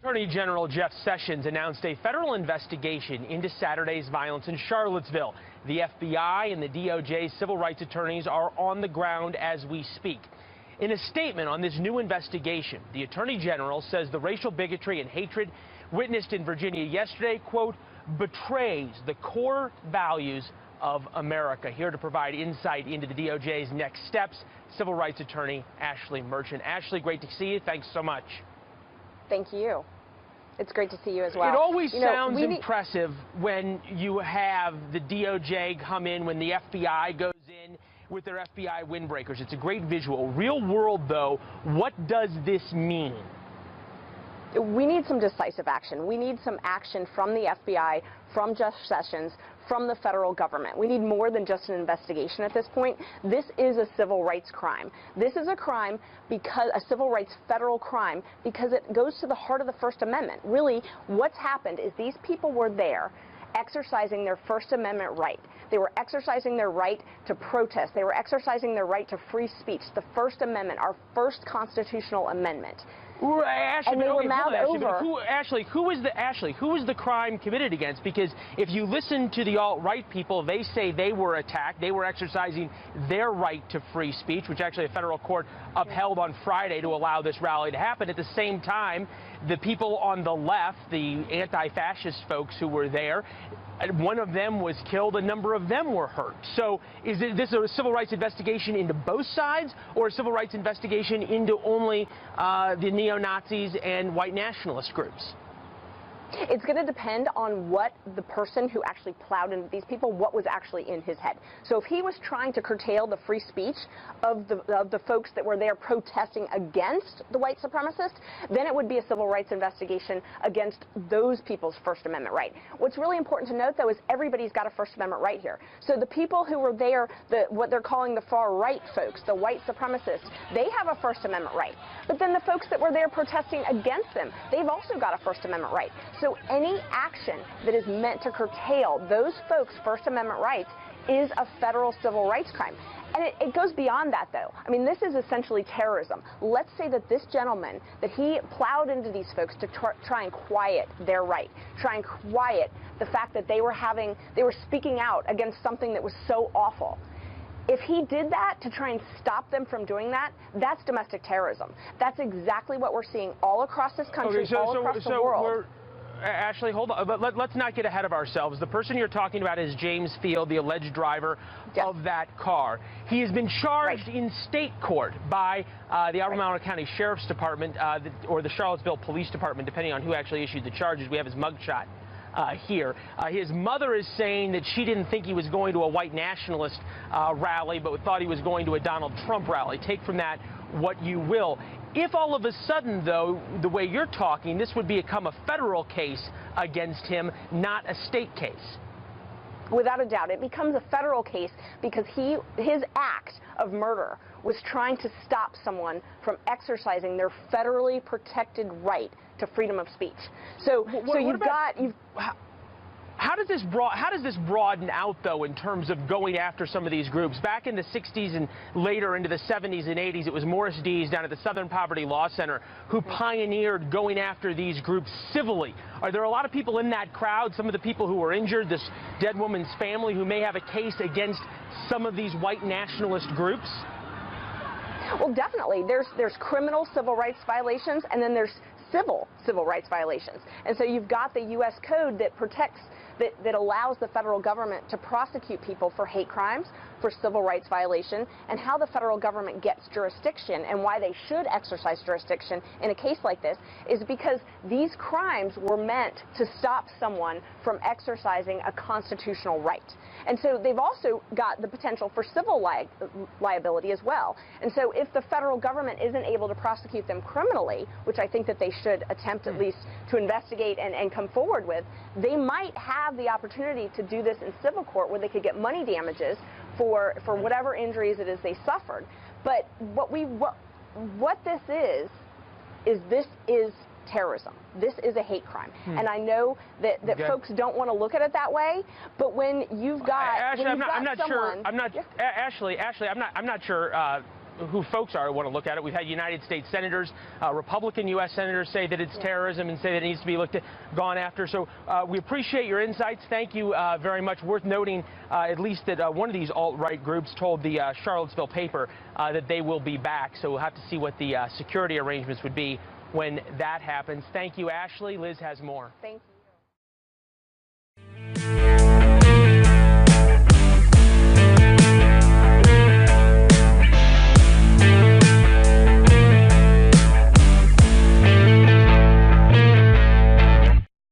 Attorney General Jeff Sessions announced a federal investigation into Saturday's violence in Charlottesville. The FBI and the DOJ's civil rights attorneys are on the ground as we speak. In a statement on this new investigation, the Attorney General says the racial bigotry and hatred witnessed in Virginia yesterday, quote, betrays the core values of America. Here to provide insight into the DOJ's next steps, civil rights attorney Ashley Merchant. Ashley, great to see you. Thanks so much. Thank you. It's great to see you as well. It always sounds impressive when you have the DOJ come in, when the FBI goes in with their FBI windbreakers. It's a great visual. Real world, though, what does this mean? We need some decisive action. We need some action from the FBI, from Jeff Sessions, from the federal government. We need more than just an investigation at this point. This is a civil rights crime. This is a crime, because a civil rights federal crime, because it goes to the heart of the First Amendment. Really, what's happened is these people were there exercising their First Amendment right. They were exercising their right to protest. They were exercising their right to free speech, the First Amendment, our first constitutional amendment. Ashley, and they were mad over. Who is the crime committed against? Because if you listen to the alt-right people, they say they were attacked. They were exercising their right to free speech, which actually a federal court upheld on Friday to allow this rally to happen. At the same time, the people on the left, the anti-fascist folks who were there, one of them was killed, a number of them were hurt. So is this a civil rights investigation into both sides, or a civil rights investigation into only the neo-Nazis and white nationalist groups? It's going to depend on what the person who actually plowed into these people, what was actually in his head. So if he was trying to curtail the free speech of the folks that were there protesting against the white supremacists, then it would be a civil rights investigation against those people's First Amendment right. What's really important to note, though, is everybody's got a First Amendment right here. So the people who were there, what they're calling the far right folks, the white supremacists, they have a First Amendment right. But then the folks that were there protesting against them, they've also got a First Amendment right. So any action that is meant to curtail those folks' First Amendment rights is a federal civil rights crime. And it goes beyond that, though. I mean, this is essentially terrorism. Let's say that this gentleman, that he plowed into these folks to try and quiet their right, try and quiet the fact that they were speaking out against something that was so awful. If he did that to try and stop them from doing that, that's domestic terrorism. That's exactly what we're seeing all across this country, all across the world. Ashley, hold on. Let's not get ahead of ourselves. The person you're talking about is James Field, the alleged driver of that car. He has been charged in state court by the Albemarle County Sheriff's Department or the Charlottesville Police Department, depending on who actually issued the charges. We have his mugshot here. His mother is saying that she didn't think he was going to a white nationalist rally, but thought he was going to a Donald Trump rally. Take from that what you will. If all of a sudden, though, the way you're talking, this would become a federal case against him, not a state case. Without a doubt, it becomes a federal case because his act of murder was trying to stop someone from exercising their federally protected right to freedom of speech. How does this broaden out, though, in terms of going after some of these groups? Back in the 60s and later into the 70s and 80s, it was Morris Dees down at the Southern Poverty Law Center who pioneered going after these groups civilly. Are there a lot of people in that crowd, some of the people who were injured, this dead woman's family, who may have a case against some of these white nationalist groups? Well, definitely. There's criminal civil rights violations, and then there's civil rights violations. And so you've got the U.S. Code that protects, that allows the federal government to prosecute people for hate crimes, for civil rights violation, and how the federal government gets jurisdiction and why they should exercise jurisdiction in a case like this is because these crimes were meant to stop someone from exercising a constitutional right. And so they've also got the potential for civil liability as well. And so if the federal government isn't able to prosecute them criminally, which I think that they should attempt at least to investigate and come forward with, they might have the opportunity to do this in civil court where they could get money damages for whatever injuries it is they suffered. But what this is terrorism. This is a hate crime. And I know that folks don't want to look at it that way, but when you've got Ashley, I'm not sure. Yeah. Ashley, I'm not sure who folks are who want to look at it. We've had United States senators, Republican U.S. senators say that it's terrorism and say that it needs to be gone after. So we appreciate your insights. Thank you very much. Worth noting, at least that one of these alt-right groups told the Charlottesville paper that they will be back. So we'll have to see what the security arrangements would be when that happens. Thank you, Ashley. Liz has more. Thank you.